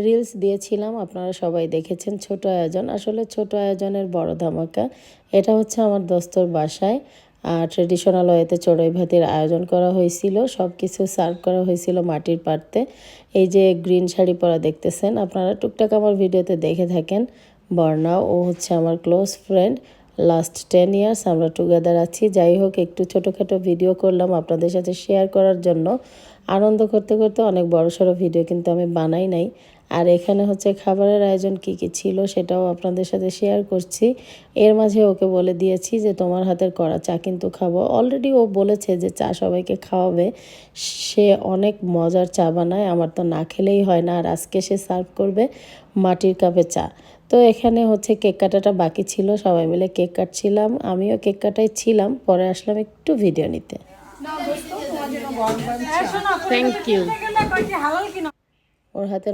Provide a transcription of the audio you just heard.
Reels দিয়েছিলাম, আপনারা সবাই দেখেছেন। ছোট আয়োজন, আসলে ছোট আয়োজনের বড় ধামাকা। এটা হচ্ছে আমার দোস্তর বাসায় ট্রেডিশনাল ওয়েতে চড়ুই ভাতির আয়োজন করা হয়েছিল। সব কিছু সার্ভ করা হয়েছিল মাটির পাত্রে। এই যে গ্রিন শাড়ি পরা দেখতেছেন, আপনারা টুকটাক আমার ভিডিওতে দেখে থাকেন। বর্ণা ও হচ্ছে আমার ক্লোজ ফ্রেন্ড, লাস্ট 10 ইয়ার্স আমরা টুগেদার আছি। যাই হোক, একটু ছোটোখাটো ভিডিও করলাম আপনাদের সাথে শেয়ার করার জন্য। আনন্দ করতে করতে অনেক বড়সড় ভিডিও কিন্তু আমি বানাই নাই। আর এখানে হচ্ছে খাবারের আয়োজন কি কি ছিল সেটাও আপনাদের সাথে শেয়ার করছি। এর মাঝে ওকে বলে দিয়েছি যে তোমার হাতের করা চা কিন্তু খাবো। অলরেডি ও বলেছে যে চা সবাইকে খাওয়াবে, সে অনেক মজার চা বানায়, আমার তো না খেলেই হয় না। আর আজকে সে সার্ভ করবে মাটির কাপে চা। তো এখানে হচ্ছে কেক কাটাটা বাকি ছিল, সবাই মিলে কেক কাটছিলাম, আমিও কেক কাটাই ছিলাম। পরে আসলাম একটু ভিডিও নিতে। Thank you. ওর হাতের